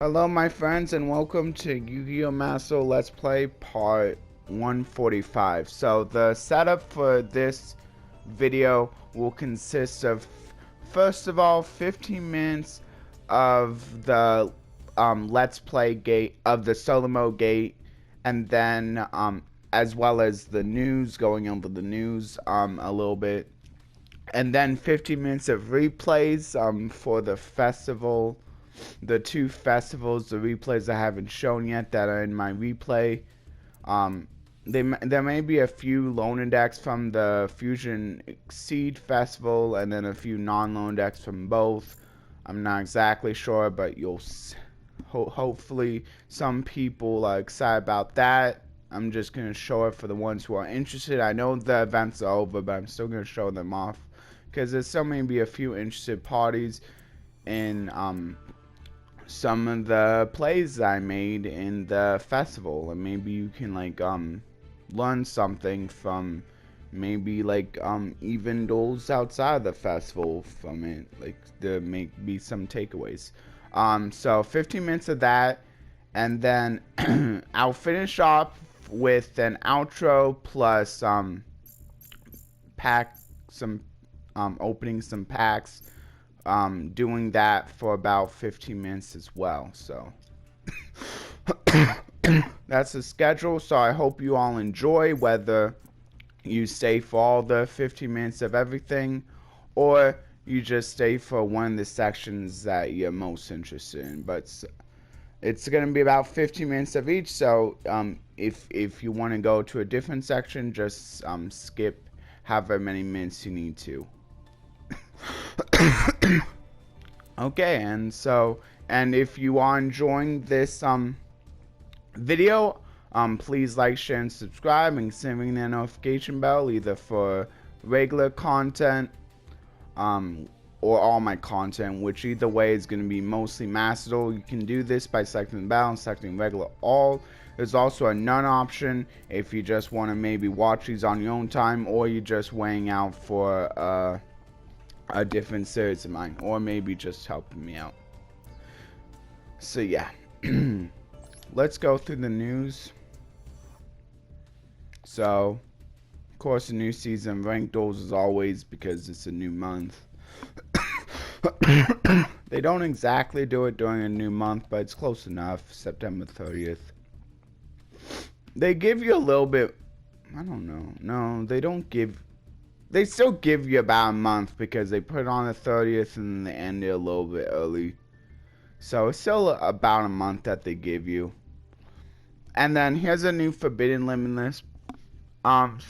Hello my friends and welcome to Yu-Gi-Oh! Master Let's Play part 145. So the setup for this video will consist of, first of all, 15 minutes of the Let's Play gate, of the solo mode gate, and then as well as the news, going over the news a little bit. And then 15 minutes of replays for the festival. The two festivals, the replays I haven't shown yet that are in my replay. There may be a few loan decks from the Fusion Exceed Festival and then a few non-loan decks from both. I'm not exactly sure, but you'll hopefully some people are excited about that. I'm just going to show it for the ones who are interested. I know the events are over, but I'm still going to show them off because there's still maybe a few interested parties in some of the plays I made in the festival, and maybe you can like learn something from maybe like even duels outside the festival from it, like there may be some takeaways. So 15 minutes of that, and then I'll finish off with an outro plus opening some packs, doing that for about 15 minutes as well. So that's the schedule. So I hope you all enjoy, whether you stay for all the 15 minutes of everything or you just stay for one of the sections that you're most interested in. But it's going to be about 15 minutes of each. So if you want to go to a different section, just skip however many minutes you need to. Okay, and if you are enjoying this video, please like, share, and subscribe, and ring the notification bell either for regular content or all my content, which either way is going to be mostly Master Duel. You can do this by selecting the bell and selecting regular all. There's also a none option if you just want to maybe watch these on your own time, or you're just weighing out for a different series of mine, or maybe just helping me out. So yeah, let's go through the news. So of course the new season ranked duels as always because it's a new month. They don't exactly do it during a new month, but it's close enough. September 30th. They give you a little bit, I don't know, no, they don't give, they still give you about a month because they put it on the 30th and they end it a little bit early. So it's still about a month that they give you. And then here's a new Forbidden Limitless.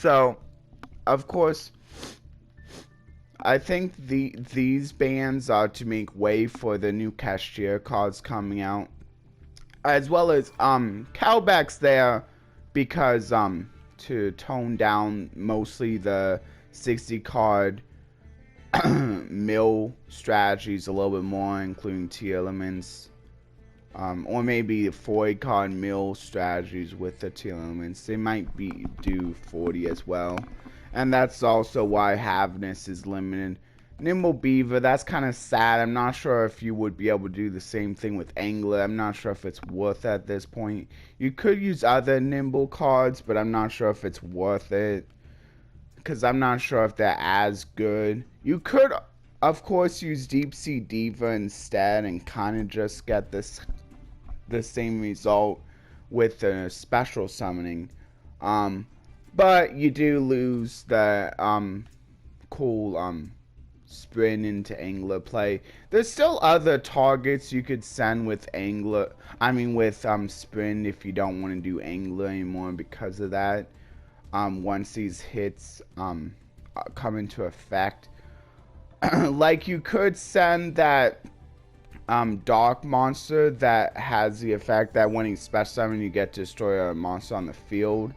So of course, I think these bans are to make way for the new cashier cards coming out, as well as Cowback's there because to tone down mostly the 60 card mill strategies a little bit more, including T elements, or maybe 40 card mill strategies with the T elements. They might do 40 as well, and that's also why Havness is limited. Nimble Beaver, that's kind of sad. I'm not sure if you would be able to do the same thing with Angler. I'm not sure if it's worth it at this point. You could use other Nimble cards, but I'm not sure if it's worth it, because I'm not sure if they're as good. You could, of course, use Deep Sea Diva instead and kind of just get the same result with the special summoning. But you do lose the cool sprint into Angler play. There's still other targets you could send with Angler. I mean with sprint if you don't want to do Angler anymore because of that. Once these hits come into effect, like you could send that dark monster that has the effect that when you special summon you get to destroy a monster on the field,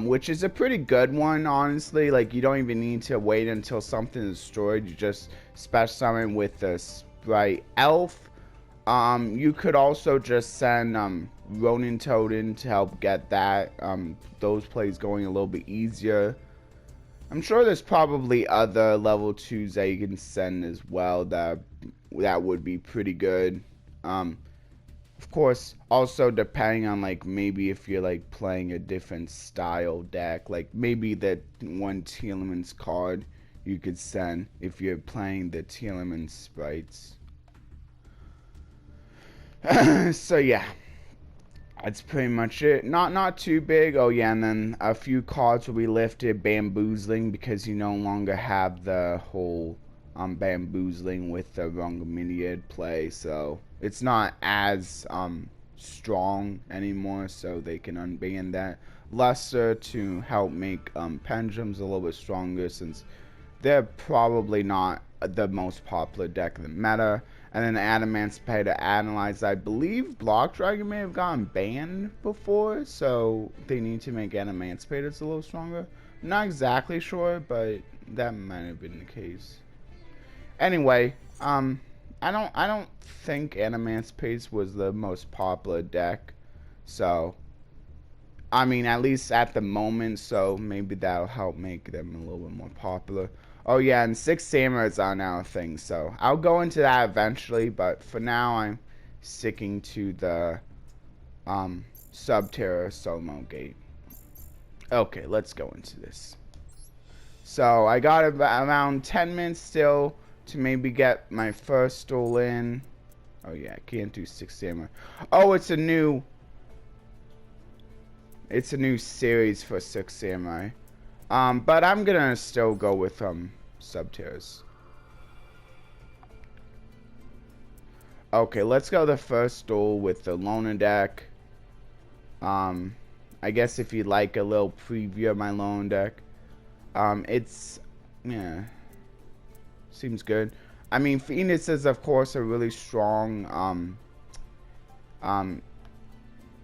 which is a pretty good one, honestly. Like you don't even need to wait until something is destroyed. You just special summon with the Sprite Elf. You could also just send Ronin Totem to help get that those plays going a little bit easier. I'm sure there's probably other level 2s that you can send as well that would be pretty good. Of course, also depending on like maybe if you're like playing a different style deck, like maybe that one Telemans card you could send if you're playing the Telemans sprites. So yeah, that's pretty much it. Not too big. Oh yeah, and then a few cards will be lifted. Bamboozling, because you no longer have the whole bamboozling with the Rungominiad play, so it's not as strong anymore, so they can unban that. Lesser to help make Pendulums a little bit stronger, since they're probably not the most popular deck in the meta. And then Adamantipator to analyze. I believe Block Dragon may have gotten banned before, so they need to make Adamantipator a little stronger. I'm not exactly sure, but that might have been the case. Anyway, I don't think Adamantipator was the most popular deck, so I mean, at least at the moment, so maybe that'll help make them a little bit more popular. Oh yeah, and 6 Samurais are now a thing, so I'll go into that eventually, but for now I'm sticking to the Subterra Solo Gate. Okay, let's go into this. So I got around 10 minutes still to maybe get my first duel in. Oh yeah, I can't do 6 Samurai. Oh, it's a new series for 6 Samurai. But I'm gonna still go with Subterras. Okay, let's go the first duel with the Loner deck. I guess if you'd like a little preview of my Loner deck. It's, yeah, seems good. I mean, Phoenix is of course a really strong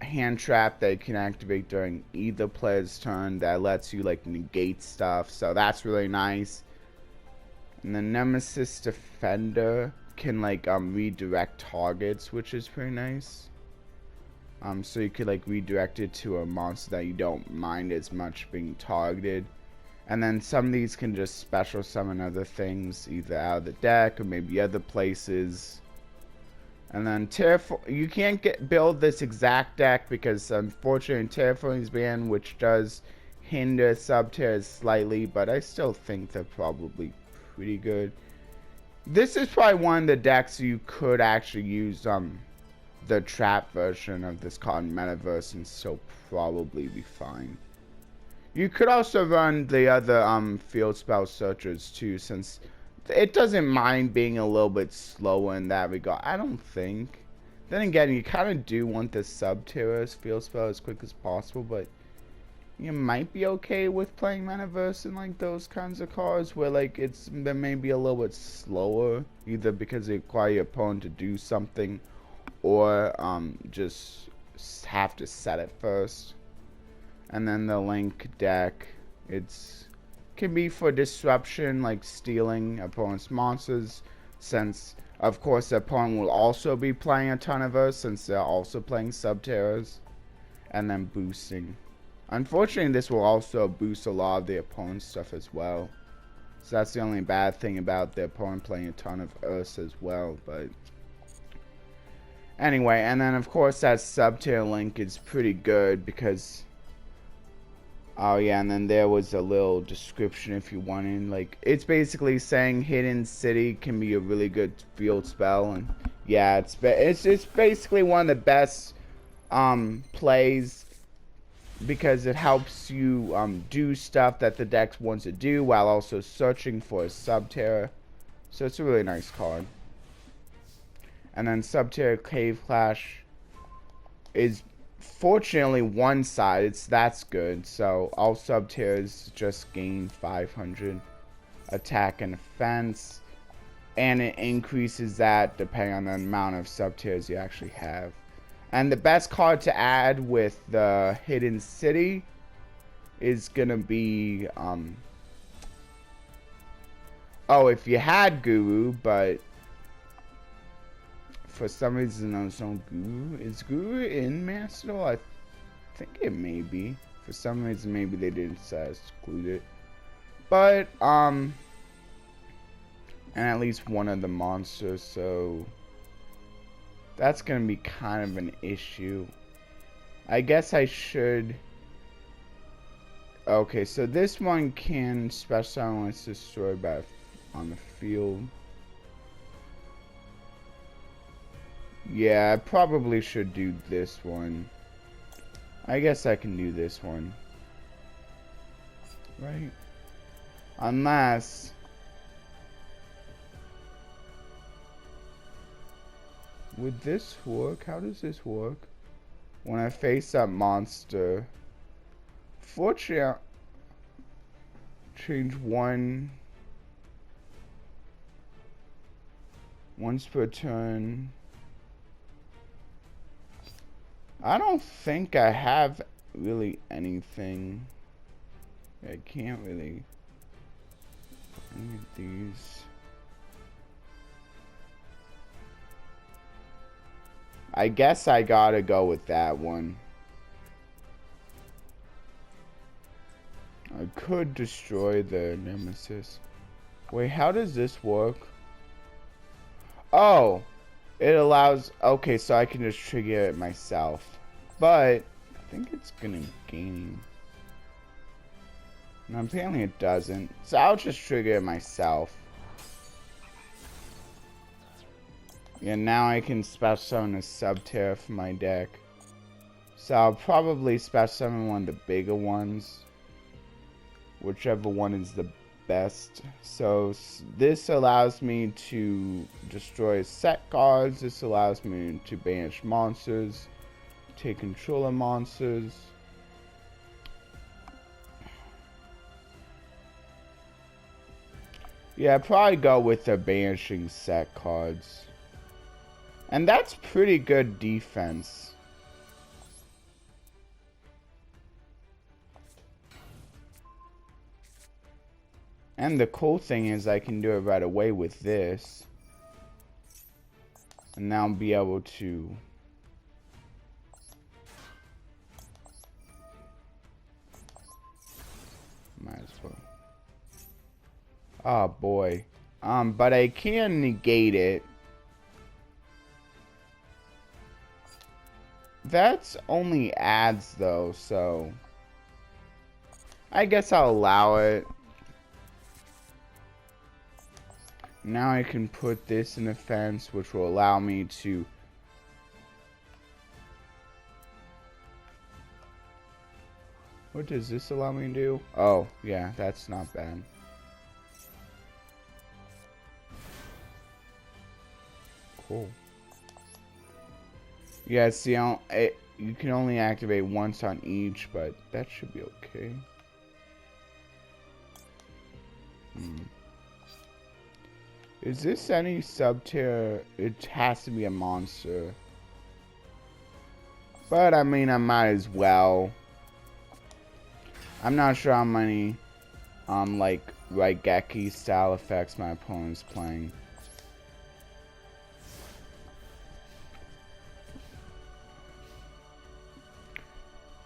hand trap that you can activate during either player's turn that lets you like negate stuff, so that's really nice. And the Nemesis Defender can like redirect targets, which is pretty nice. So you could like redirect it to a monster that you don't mind as much being targeted. And then some of these can just special summon other things either out of the deck or maybe other places. And then you can't build this exact deck because unfortunately Terraforming's banned, which does hinder Subterras slightly, but I still think they're probably pretty good. This is probably one of the decks you could actually use the trap version of this card in Metaverse and still probably be fine. You could also run the other field spell searchers too, since it doesn't mind being a little bit slower in that regard, I don't think. Then again, you kind of do want the Subterra's field spell as quick as possible, but you might be okay with playing Metaverse and like those kinds of cards where like they may be a little bit slower, either because they require your opponent to do something or just have to set it first. And then the Link deck, can be for disruption, like stealing opponent's monsters, since of course the opponent will also be playing a ton of us since they're also playing Subterras. And then boosting. Unfortunately, this will also boost a lot of the opponent's stuff as well, so that's the only bad thing about the opponent playing a ton of Earths as well. But anyway, and then of course that Subterra Link is pretty good because oh yeah, and then there was a little description if you wanted. Like, it's basically saying Hidden City can be a really good field spell, and yeah, it's basically one of the best plays because it helps you do stuff that the deck wants to do while also searching for a Subterra. So it's a really nice card. And then Subterra Cave Clash is fortunately one side, that's good. So all Subterras just gain 500 attack and defense, and it increases that depending on the amount of Subterras you actually have. And the best card to add with the Hidden City is gonna be oh, if you had Guru, but for some reason there's no Guru. Is Guru in Master? I think it may be. For some reason maybe they didn't exclude it. But and at least one of the monsters, so That's gonna be kind of an issue. I guess I should... Okay, so this one can special summon when it's destroyed by on the field. Yeah, I probably should do this one. I guess I can do this one. Right? Unless... Would this work? How does this work? When I face that monster... Fortunately, I'll change one... Once per turn... I don't think I have really anything. I can't really any of these. I guess I gotta go with that one. I could destroy the nemesis. Wait, how does this work? Oh! It allows... Okay, so I can just trigger it myself. But I think it's gonna gain... No, apparently it doesn't. So I'll just trigger it myself. Yeah, now I can special summon a Subterra for my deck. So I'll probably special summon one of the bigger ones. Whichever one is the best. So this allows me to destroy set cards. This allows me to banish monsters, take control of monsters. Yeah, I'd probably go with the banishing set cards. And that's pretty good defense. And the cool thing is I can do it right away with this. And now I'll be able to... Might as well. Oh boy. But I can negate it. That's only adds though, so... I guess I'll allow it. Now I can put this in the fence, which will allow me to... What does this allow me to do? Oh, yeah, that's not bad. Cool. Yeah, see, you can only activate once on each, but that should be okay. Is this any Subterra? It has to be a monster. But, I mean, I might as well. I'm not sure how many, like, Raigeki style effects my opponent's playing.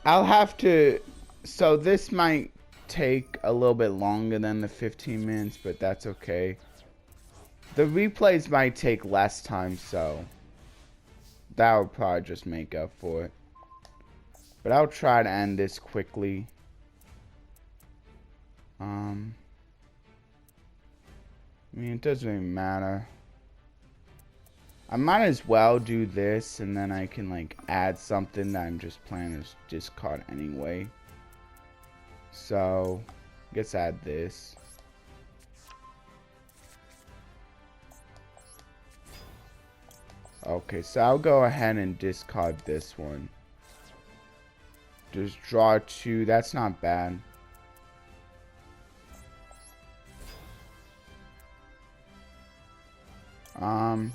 I'll have to... So, this might take a little bit longer than the 15 minutes, but that's okay. The replays might take less time, so that would probably just make up for it. But I'll try to end this quickly. I mean, it doesn't really matter. I might as well do this, and then I can, like, add something that I'm just planning to discard anyway. So, I guess add this. Okay, so I'll go ahead and discard this one. Just draw 2. That's not bad.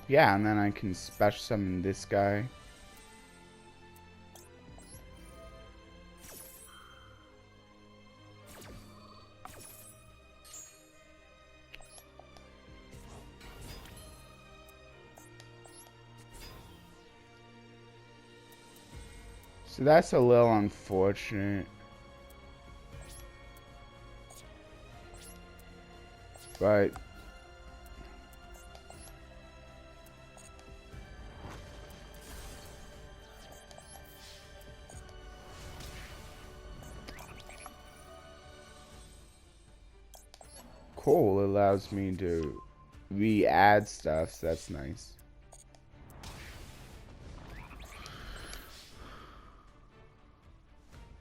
Yeah, and then I can special summon this guy. So that's a little unfortunate. But Cool, it allows me to re-add stuff, so that's nice.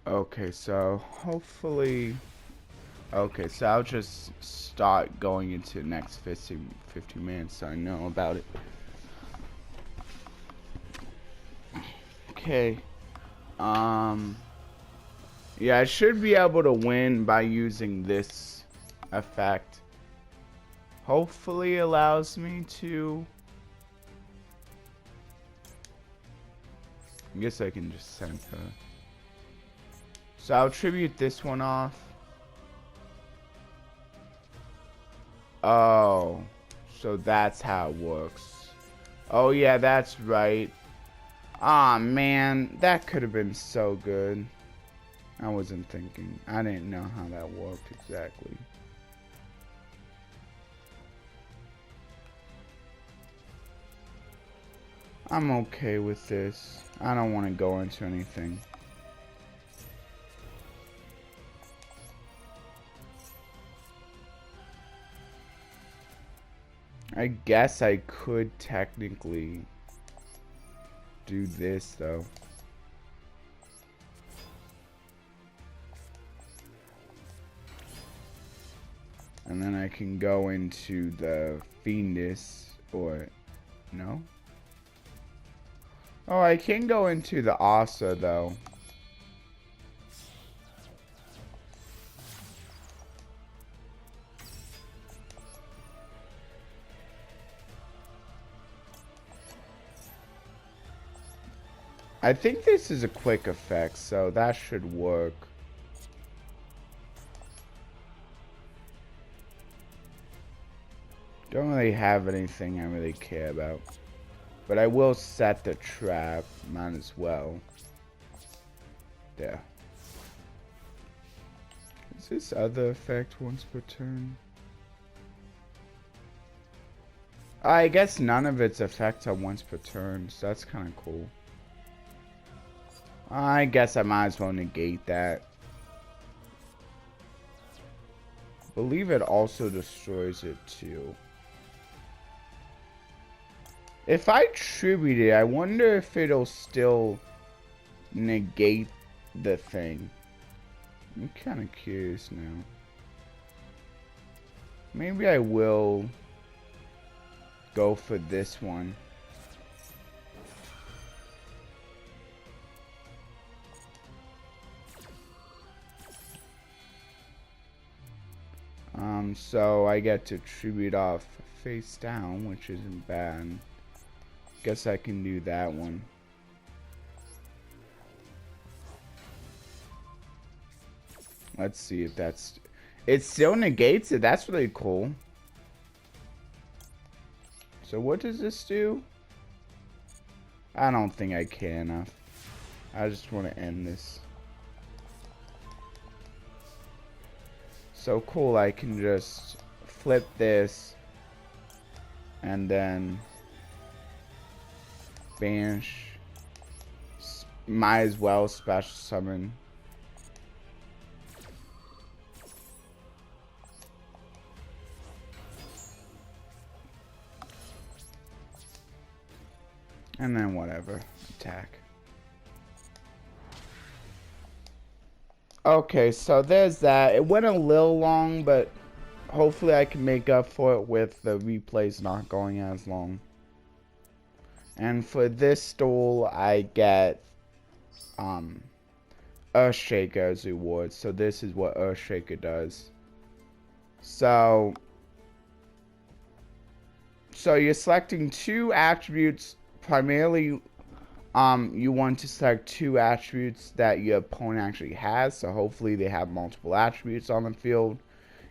Okay, so hopefully... Okay, so I'll just start going into the next 50 minutes so I know about it. Okay. Yeah, I should be able to win by using this effect. Hopefully it allows me to... I guess I can just send her. So I'll tribute this one off. Oh, so that's how it works. Oh yeah, that's right. Aw, man, that could have been so good. I wasn't thinking. I didn't know how that worked exactly. I'm okay with this. I don't want to go into anything. I guess I could technically do this though. And then I can go into the Fiendus, or no? Oh, I can go into the Asa though. I think this is a quick effect, so that should work. Don't really have anything I really care about. But I will set the trap, might as well. There. Is this other effect once per turn? I guess none of its effects are once per turn, so that's kind of cool. I guess I might as well negate that. I believe it also destroys it too. If I tribute it, I wonder if it'll still negate the thing. I'm kind of curious now. Maybe I will go for this one. So I get to tribute off face down, which isn't bad. Guess I can do that one. Let's see if that's... It still negates it. That's really cool. So what does this do? I don't think I care enough. I just want to end this. So cool, I can just flip this and then banish. Might as well special summon. And then whatever, attack. Okay, so there's that. It went a little long, but hopefully I can make up for it with the replays not going as long. And for this duel, I get Earthshaker as reward. So this is what Earthshaker does. So you're selecting two attributes. Primarily, you want to select two attributes that your opponent actually has. So hopefully they have multiple attributes on the field,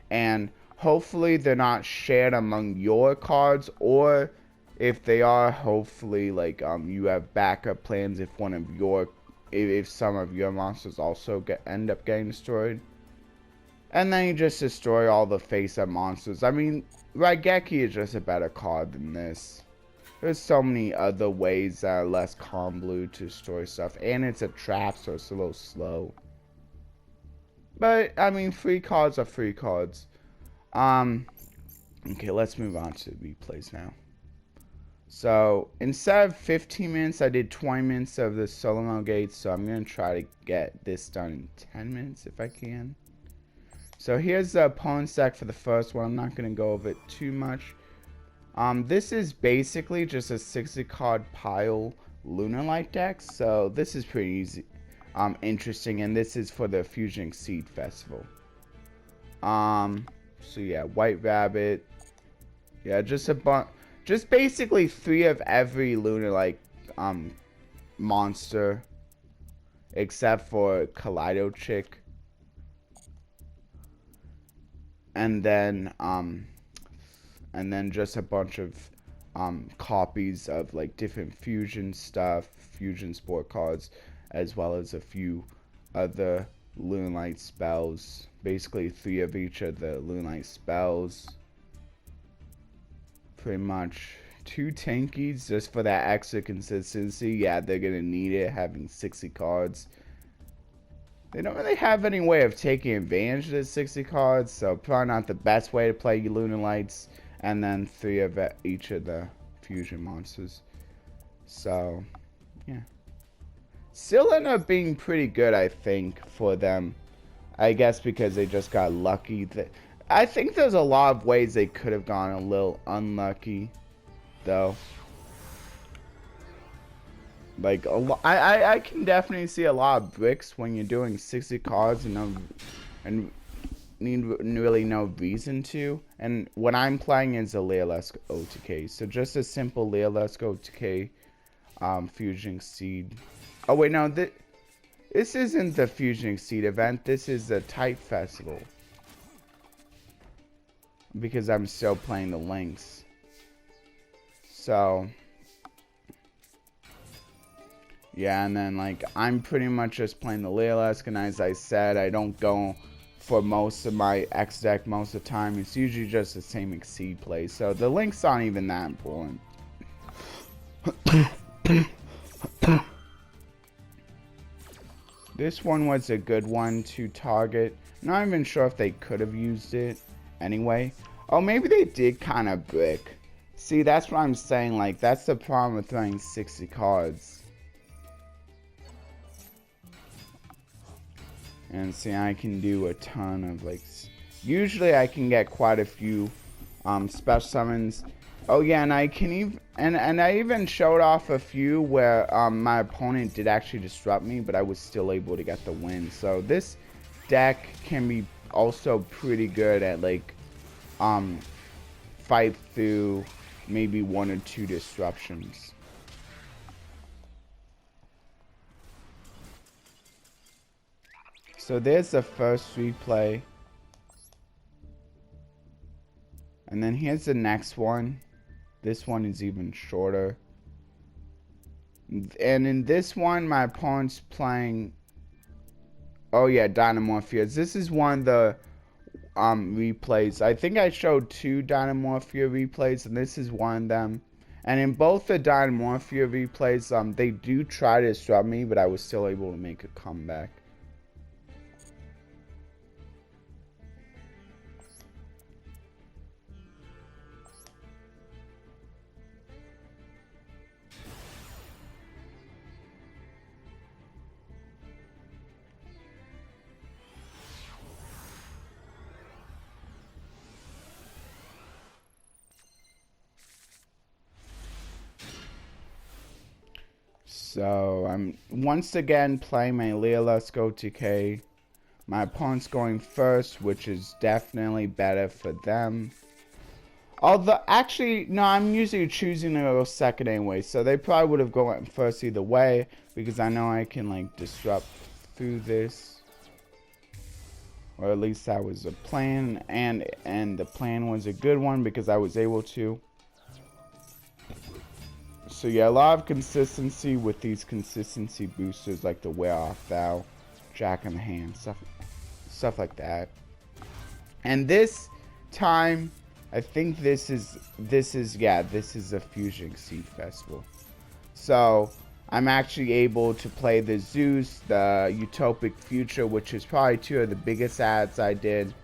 and hopefully they're not shared among your cards, or if they are, hopefully like you have backup plans if one of your if some of your monsters also end up getting destroyed. And then you just destroy all the face-up monsters. I mean, Raigeki is just a better card than this. There's so many other ways that are less convoluted to destroy stuff. And it's a trap, so it's a little slow. But, I mean, free cards are free cards. Okay, let's move on to replays now. So instead of 15 minutes, I did 20 minutes of the solo mode gates. So I'm gonna try to get this done in 10 minutes if I can. So here's the opponent deck for the first one. I'm not gonna go over it too much. This is basically just a 60 card pile Lunar Light deck. So this is pretty easy, interesting, and this is for the Fusion Seed Festival. So yeah, White Rabbit. Yeah, just basically 3 of every Lunar Light monster, except for Kaleido Chick. And then just a bunch of copies of like different fusion stuff, fusion sport cards, as well as a few other Lunalight spells. Basically 3 of each of the Lunalight spells. Pretty much 2 tankies just for that extra consistency. Yeah, they're gonna need it, having 60 cards. They don't really have any way of taking advantage of the 60 cards, so probably not the best way to play Lunar Lights. And then 3 of each of the fusion monsters. So, yeah. Still end up being pretty good, I think, for them. I guess because they just got lucky. I think there's a lot of ways they could have gone a little unlucky, though. Like, I can definitely see a lot of bricks when you're doing 60 cards and need really no reason to. And what I'm playing is a Leolesco OTK. So just a simple Leolesco OTK Fusion Seed. Oh wait, no, this isn't the Fusion Seed event. This is the Type Festival. Because I'm still playing the links. So yeah, and then like I'm pretty much just playing the Leolesco, and as I said, I don't go for most of my X deck most of the time. It's usually just the same Exceed play, so the links aren't even that important. This one was a good one to target. Not even sure if they could have used it anyway. Oh, maybe they did kind of brick. See, that's what I'm saying. Like, that's the problem with throwing 60 cards. And see, I can do a ton of like. Usually, I can get quite a few special summons. Oh yeah, and I can even and I even showed off a few where my opponent did actually disrupt me, but I was still able to get the win. So this deck can be also pretty good at like fight through maybe 1 or 2 disruptions. So there's the first replay. And then here's the next one. This one is even shorter. And in this one, my opponent's playing... Oh yeah, Dynamorphia. This is one of the replays. I think I showed 2 Dynamorphia replays, and this is one of them. And in both the Dynamorphia replays, they do try to disrupt me, but I was still able to make a comeback. So I'm once again playing my Leolesco TK. My opponent's going first, which is definitely better for them. Although, actually, no, I'm usually choosing to go second anyway, so they probably would have gone first either way, because I know I can, like, disrupt through this. Or at least that was the plan, and the plan was a good one, because I was able to. So yeah, a lot of consistency with these consistency boosters, like the Wear Off Thou, Jack in the Hand, stuff like that. And this time, I think this is a Fusion Seed Festival. So I'm actually able to play the Zeus, the Utopic Future, which is probably 2 of the biggest ads I did.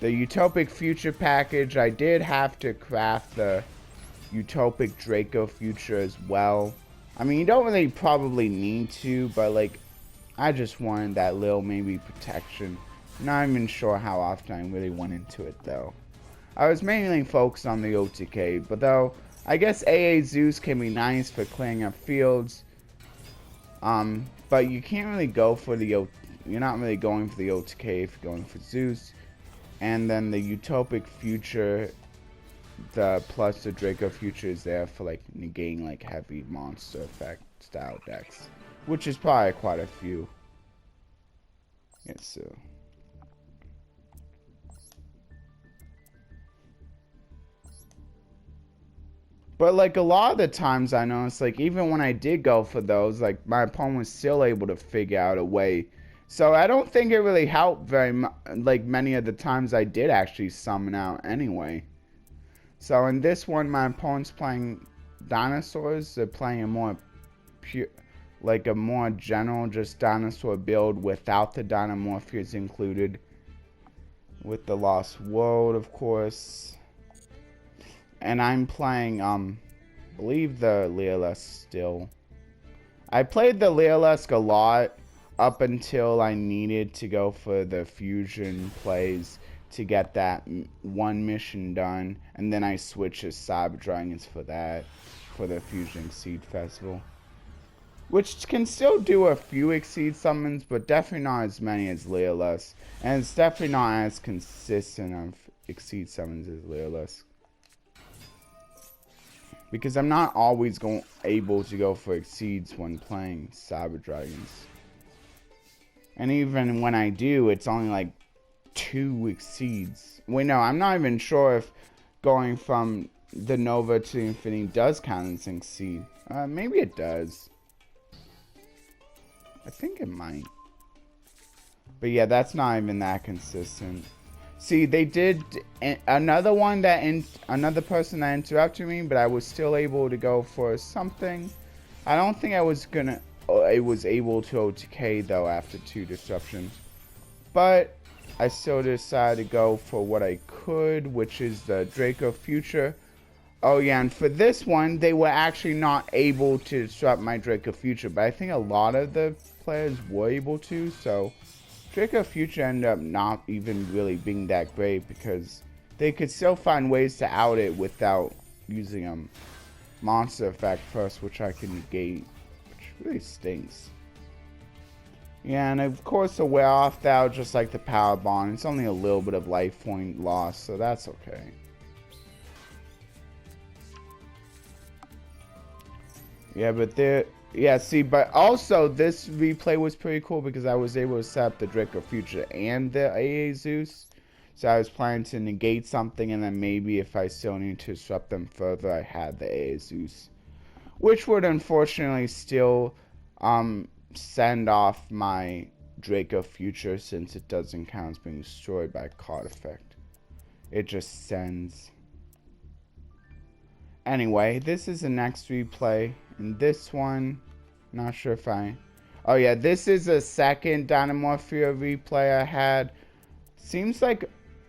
The Utopic Future package, I did have to craft the Utopic Draco Future as well. I mean, you don't really probably need to, but like, I just wanted that little maybe protection. Not even sure how often I really went into it though. I was mainly focused on the OTK, but though, I guess AA Zeus can be nice for clearing up fields. But you can't really go for the you're not really going for the OTK if you're going for Zeus. And then the Utopic Future, the plus the Draco Future is there for like negating like heavy monster effect style decks, which is probably quite a few. Yes, so. But like a lot of the times I noticed, like even when I did go for those, like my opponent was still able to figure out a way. So I don't think it really helped very much, like many of the times I did actually summon out anyway. So in this one, my opponent's playing dinosaurs. They're playing a more pure, like a more general just dinosaur build without the Dynamorphias included. With the Lost World, of course. And I'm playing, I believe the Leolesque still. I played the Leolesque a lot up until I needed to go for the fusion plays to get that one mission done. And then I switched to Cyber Dragons for that, for the Fusion Exceed Festival. Which can still do a few Exceed summons, but definitely not as many as Leolesque. And it's definitely not as consistent of Exceed summons as Leolesque. Because I'm not always able to go for Exceeds when playing Cyber Dragons. And even when I do, it's only like 2 Exceeds. Wait, no, I'm not even sure if going from the Nova to Infinity does count as an Exceed. Maybe it does. I think it might. But yeah, that's not even that consistent. See, they did another one that another person that interrupted me, but I was still able to go for something. I don't think I was gonna. I was able to OTK though after 2 disruptions, but I still decided to go for what I could, which is the Draco Future. Oh yeah, and for this one, they were actually not able to disrupt my Draco Future, but I think a lot of the players were able to, so Draco Future ended up not even really being that great because they could still find ways to out it without using a monster effect first, which I can negate, which really stinks. Yeah, and of course the wear off that just like the power bond, it's only a little bit of life point loss, so that's okay. Yeah, but there. Yeah, see, but also this replay was pretty cool because I was able to set up the Draco Future and the AA Zeus. So I was planning to negate something, and then maybe if I still need to disrupt them further, I had the AA Zeus. Which would unfortunately still send off my Draco Future since it doesn't count as being destroyed by a card effect. It just sends. Anyway, this is the next replay. And this one, not sure if oh yeah, this is a second Dynamorphia replay I had. Seems like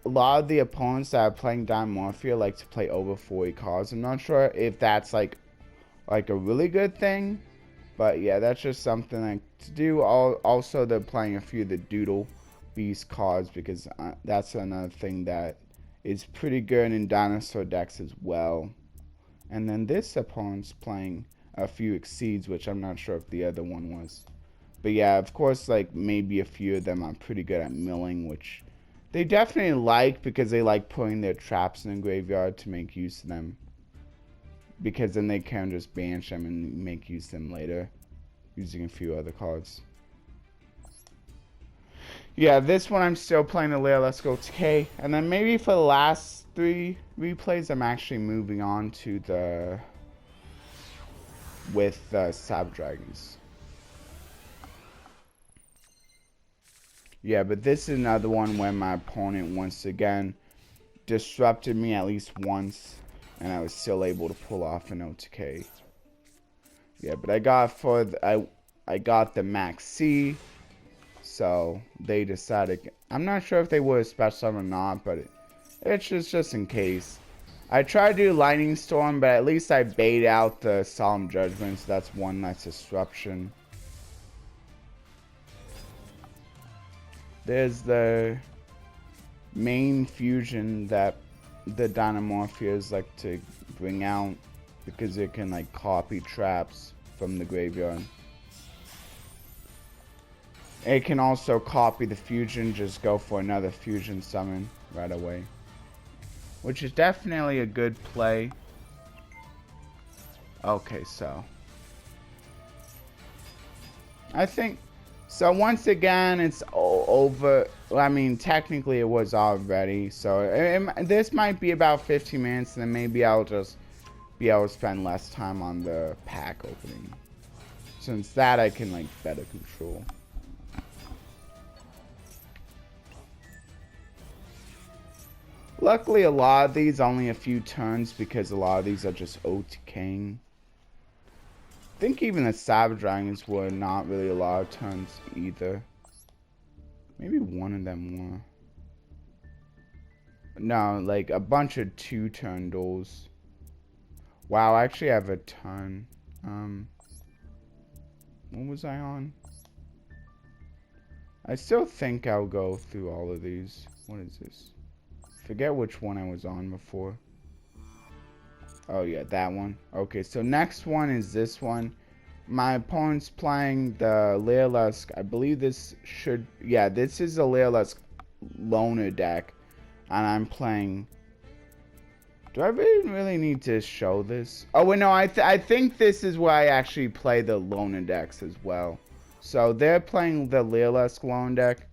a lot of the opponents that are playing Dynamorphia like to play over 40 cards. I'm not sure if that's like a really good thing. But yeah, that's just something like to do. Also, they're playing a few of the Doodle Beast cards because that's another thing that is pretty good in dinosaur decks as well. And then this opponent's playing a few Exceeds, which I'm not sure if the other one was. But yeah, of course, like maybe a few of them are pretty good at milling, which they definitely like because they like putting their traps in the graveyard to make use of them. Because then they can just banish them and make use of them later, using a few other cards. Yeah, this one I'm still playing the Leolesque OTK, and then maybe for the last 3 replays, I'm actually moving on to the with Cyber Dragons. Yeah, but this is another one where my opponent once again disrupted me at least once, and I was still able to pull off an OTK. Yeah, but I got the Max C. So so they decided. I'm not sure if they were a special summon or not, but it's just in case. I tried to do Lightning Storm, but at least I bait out the Solemn Judgment, so that's one less disruption. There's the main fusion that the Dynamorphias like to bring out because it can like copy traps from the graveyard. It can also copy the fusion, just go for another fusion summon right away, which is definitely a good play. Okay, so I think so. Once again, it's over. I mean, technically it was already. So this might be about 15 minutes, and then maybe I'll just be able to spend less time on the pack opening, since that I can like better control. Luckily, a lot of these only a few turns because a lot of these are just OTKing. I think even the Savage Dragons were not really a lot of turns either. Maybe one of them were. No, like a bunch of 2-turn duels. Wow, I actually have a ton. What was I on? I still think I'll go through all of these. What is this? Forget which one I was on before. Oh yeah, that one. Okay, so next one is this one. My opponent's playing the Leerlusk. I believe this should... Yeah, this is a Leerlusk loner deck. And I'm playing... Do I really need to show this? Oh, wait, no, I think this is where I actually play the loner decks as well. So they're playing the Leerlusk lone deck.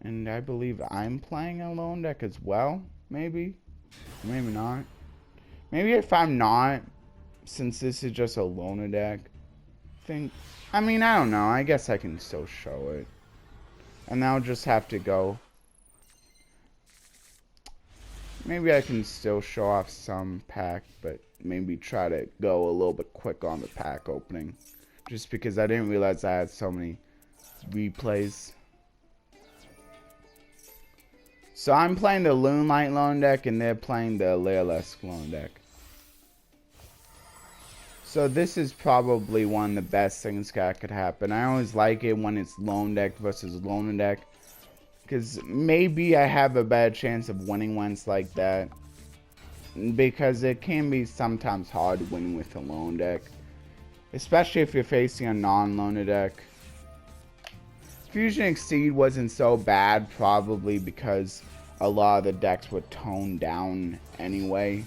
And I believe I'm playing a lone deck as well, maybe? Maybe not. Maybe if I'm not, since this is just a loner deck, I mean, I don't know. I guess I can still show it. And I'll just have to go. Maybe I can still show off some pack, but maybe try to go a little bit quick on the pack opening. Just because I didn't realize I had so many replays. So I'm playing the Moonlight lone deck and they're playing the Leerlusk lone deck. So this is probably one of the best things that could happen. I always like it when it's lone deck versus loner deck, because maybe I have a better chance of winning when it's like that. Because it can be sometimes hard winning with a lone deck, especially if you're facing a non-loner deck. Fusion Exceed wasn't so bad, probably because a lot of the decks were toned down anyway.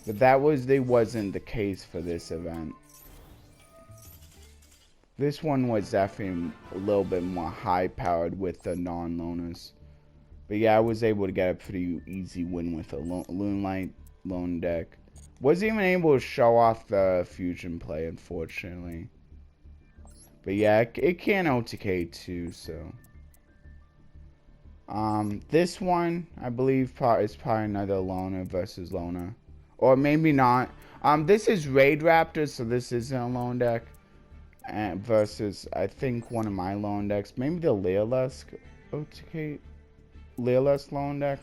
But that wasn't the case for this event. This one was definitely a little bit more high-powered with the non-loners. But yeah, I was able to get a pretty easy win with a Moonlight lone deck. Wasn't even able to show off the fusion play, unfortunately. But yeah, it can OTK too, so. This one, I believe, is probably another loner versus loner. Or maybe not. This is Raid Raptor, so this isn't a lone deck. Versus, I think, one of my lone decks. Maybe the Leerlusk OTK. Leerlusk lone deck.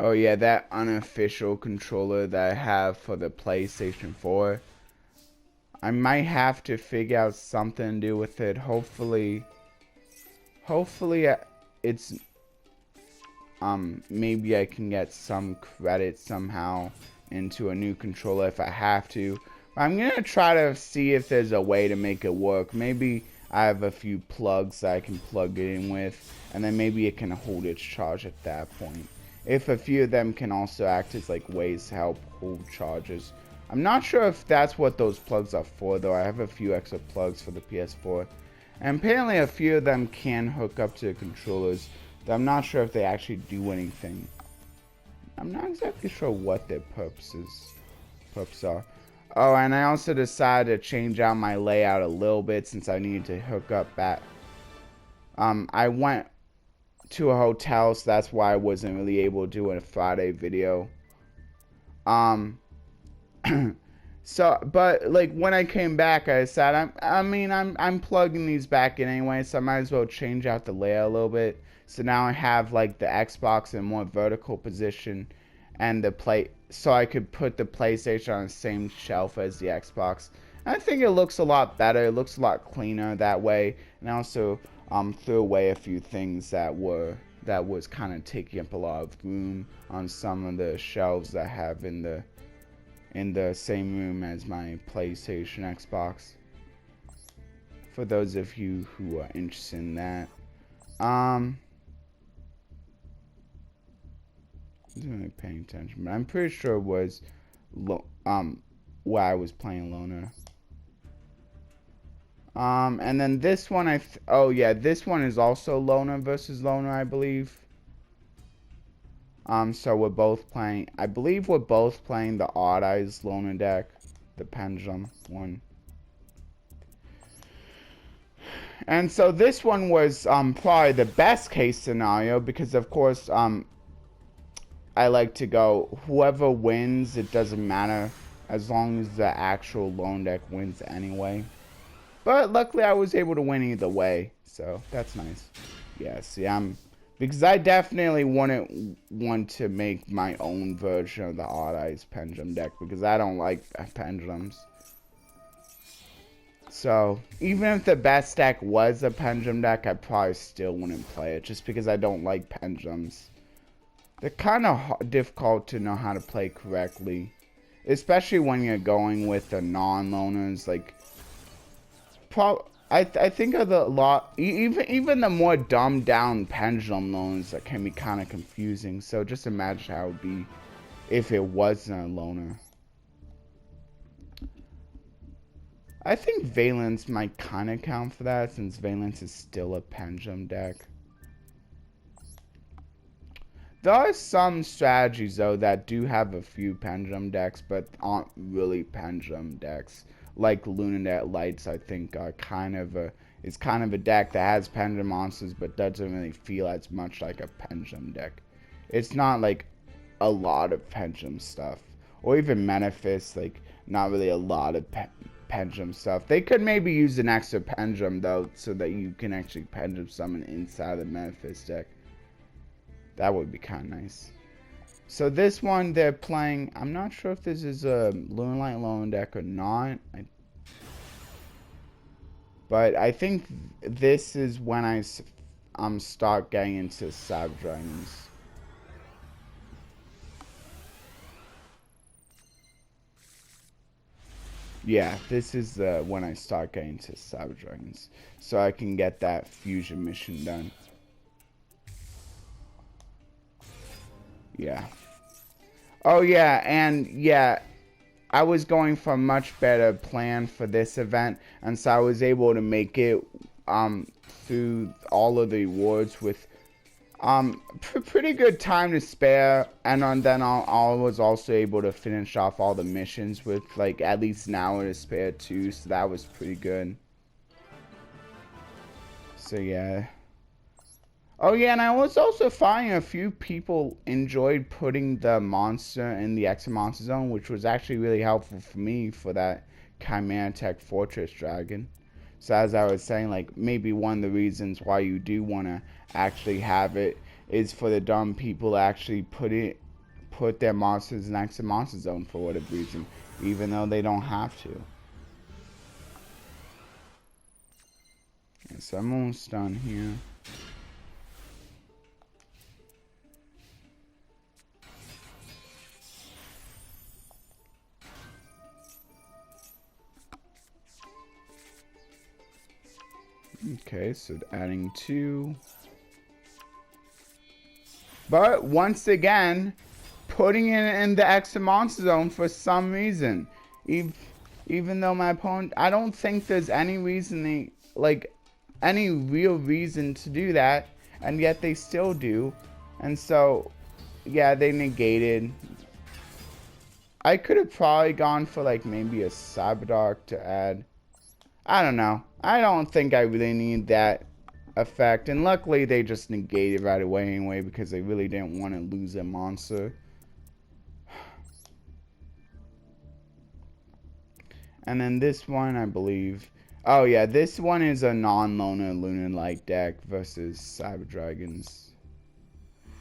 Oh yeah, that unofficial controller that I have for the PlayStation 4. I might have to figure out something to do with it. Hopefully it's maybe I can get some credit somehow into a new controller if I have to. I'm gonna try to see if there's a way to make it work. Maybe I have a few plugs that I can plug it in with, and then maybe it can hold its charge at that point. If a few of them can also act as like ways to help hold charges. I'm not sure if that's what those plugs are for though. I have a few extra plugs for the PS4. And apparently a few of them can hook up to the controllers. But I'm not sure if they actually do anything. I'm not exactly sure what their purposes clips are. Oh, and I also decided to change out my layout a little bit since I needed to hook up back. I went to a hotel, so that's why I wasn't really able to do a Friday video. So, but like when I came back, I decided I'm plugging these back in anyway, so I might as well change out the layout a little bit. So now I have like the Xbox in a more vertical position, and so I could put the PlayStation on the same shelf as the Xbox. And I think it looks a lot better. It looks a lot cleaner that way. And I also threw away a few things that was kind of taking up a lot of room on some of the shelves that I have in the same room as my PlayStation Xbox. For those of you who are interested in that. I wasn't really paying attention, but I'm pretty sure it was where I was playing Loner. And then this one oh yeah, this one is also Loner versus Loner, I believe. So we're both playing, I believe we're both playing the Odd Eyes Loner deck, the Pendulum one. And so this one was probably the best case scenario because of course I like to go whoever wins, it doesn't matter as long as the actual lone deck wins anyway. But luckily I was able to win either way, so that's nice. Yeah, see, because I definitely wouldn't want to make my own version of the Odd Eyes Pendulum deck because I don't like pendulums. So, even if the best deck was a pendulum deck, I probably still wouldn't play it just because I don't like pendulums. They're kind of difficult to know how to play correctly, especially when you're going with the non-loners. Like, I think of even the more dumbed down pendulum loners that can be kind of confusing. So just imagine how it would be if it wasn't a loner. I think Valence might kind of count for that since Valence is still a pendulum deck. There are some strategies though that do have a few pendulum decks but aren't really pendulum decks. Like Lunanet Lights, I think are kind of a deck that has pendulum monsters but doesn't really feel as much like a pendulum deck. It's not like a lot of pendulum stuff. Or even Manifest, like not really a lot of pendulum stuff. They could maybe use an extra pendulum though so that you can actually pendulum summon inside the Manifest deck. That would be kind of nice. So this one they're playing, I'm not sure if this is a Lunalight Lone deck or not. But I think this is when I start getting into Savage Dragons. Yeah, this is when I start getting to Savage Dragons. So I can get that fusion mission done. Yeah. Oh yeah, and yeah, I was going for a much better plan for this event, and so I was able to make it through all of the awards with pretty good time to spare, and then I was also able to finish off all the missions with like at least an hour to spare too, so that was pretty good. So yeah. Oh yeah, and I was also finding a few people enjoyed putting the monster in the Extra Monster Zone, which was actually really helpful for me for that Chimera Tech Fortress Dragon. So as I was saying, like maybe one of the reasons why you do want to actually have it is for the dumb people to actually put their monsters in Extra Monster Zone for whatever reason, even though they don't have to. Okay, so I'm almost done here. Okay, so adding 2. But once again, putting it in the Extra Monster Zone for some reason. Even though my opponent, I don't think there's any reason any real reason to do that, and yet they still do. And so, yeah, they negated. I could have probably gone for like maybe a Cyberdark to add. I don't know. I don't think I really need that effect. And luckily they just negated right away anyway because they really didn't want to lose a monster. And then this one, I believe. Oh yeah, this one is a non-loner Lunar-like deck versus Cyber Dragons.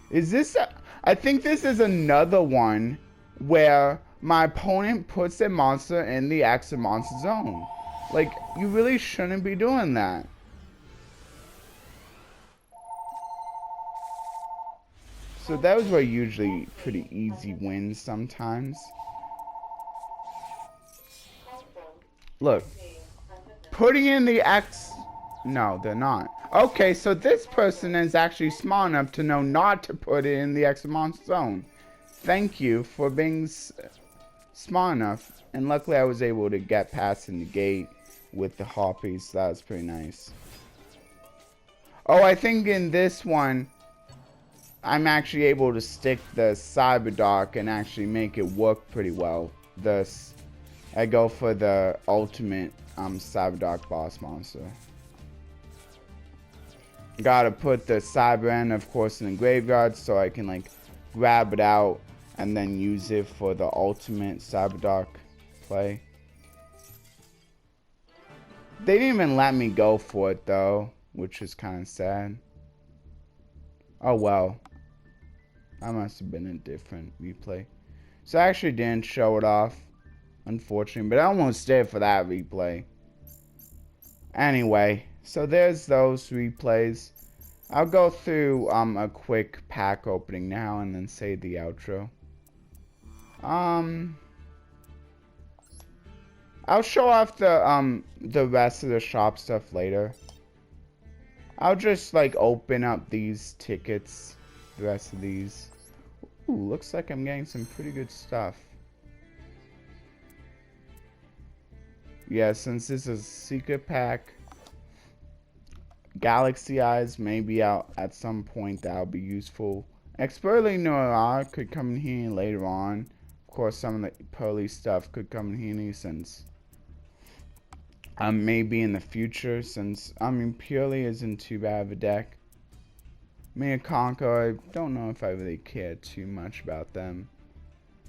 Is this... I think this is another one where my opponent puts a monster in the active monster zone. Like, you really shouldn't be doing that. So those were usually pretty easy wins sometimes. Look. Putting in the X... No, they're not. Okay, so this person is actually smart enough to know not to put it in the X monster zone. Thank you for being smart enough. And luckily I was able to get past in the gate with the harpies, so that was pretty nice. Oh, I think in this one, I'm actually able to stick the Cyberdark and actually make it work pretty well. Thus, I go for the ultimate Cyberdark boss monster. Gotta put the Cyber End, of course, in the graveyard so I can like grab it out and then use it for the ultimate Cyberdark play. They didn't even let me go for it though, which is kind of sad. Oh well. That must have been a different replay. So I actually didn't show it off, unfortunately, but I almost did for that replay. Anyway, so there's those replays. I'll go through a quick pack opening now and then say the outro. I'll show off the rest of the shop stuff later. I'll just like open up these tickets, the rest of these. Ooh, looks like I'm getting some pretty good stuff. Yeah, since this is a secret pack, Galaxy Eyes may be out at some point. That'll be useful. Expertly Noir could come in handy later on. Of course, some of the pearly stuff could come in handy since maybe in the future, since I mean Purely isn't too bad of a deck. Mia Conquer, I don't know if I really care too much about them.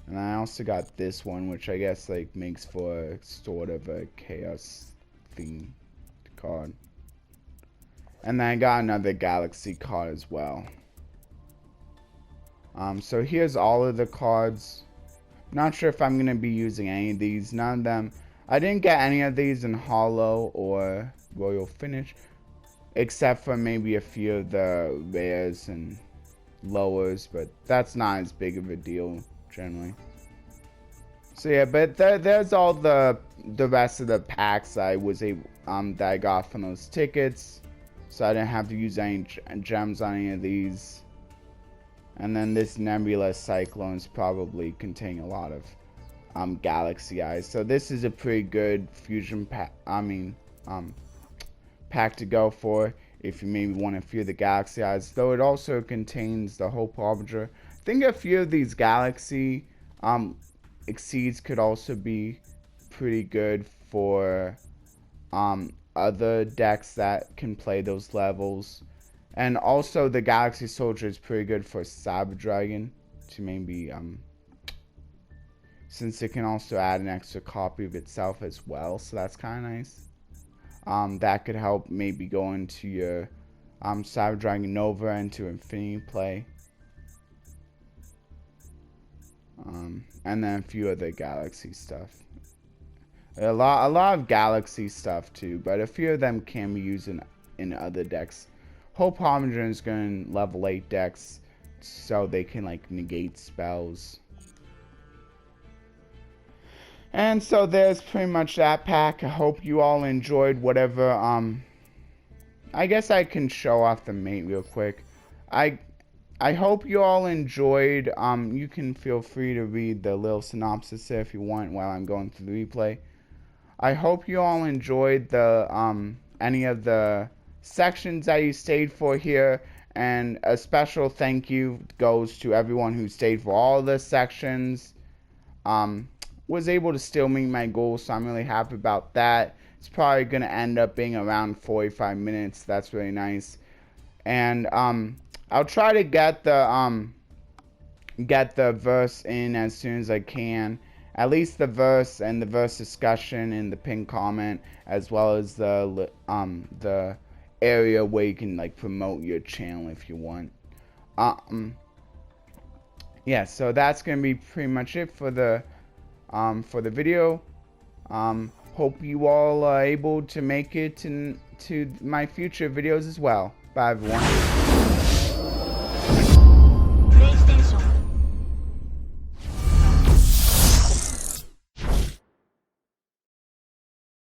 And I also got this one, which I guess like makes for sort of a chaos themed card. And then I got another Galaxy card as well. So here's all of the cards. Not sure if I'm going to be using any of these. None of them. I didn't get any of these in Hollow or Royal Finish. Except for maybe a few of the rares and lowers. But that's not as big of a deal generally. So yeah, but there's all the rest of the packs I was able, that I got from those tickets. So I didn't have to use any gems on any of these. And then this Nebula Cyclones probably contain a lot of Galaxy Eyes. So this is a pretty good fusion pack. Pack to go for if you maybe want a few of the Galaxy Eyes. Though it also contains the Hope Harbinger. I think a few of these Galaxy Exceeds could also be pretty good for other decks that can play those levels. And also the Galaxy Soldier is pretty good for Cyber Dragon to maybe since it can also add an extra copy of itself as well, so that's kind of nice. That could help maybe go into your Cyber Dragon Nova into Infinity play. And then a few other Galaxy stuff. A lot of Galaxy stuff too, but a few of them can be used in other decks. Hope Harbinger is going to level 8 decks, so they can like negate spells. And so there's pretty much that pack. I hope you all enjoyed whatever. I guess I can show off the mate real quick. I hope you all enjoyed. You can feel free to read the little synopsis there if you want while I'm going through the replay. I hope you all enjoyed the any of the sections that you stayed for here, and a special thank you goes to everyone who stayed for all the sections. was able to still meet my goals, so I'm really happy about that. It's probably gonna end up being around 45 minutes. That's really nice. And I'll try to get the verse in as soon as I can. At least the verse and the verse discussion in the pinned comment, as well as the area where you can like promote your channel if you want. Yeah, so that's gonna be pretty much it for the video. Hope you all are able to make it to my future videos as well. Bye everyone.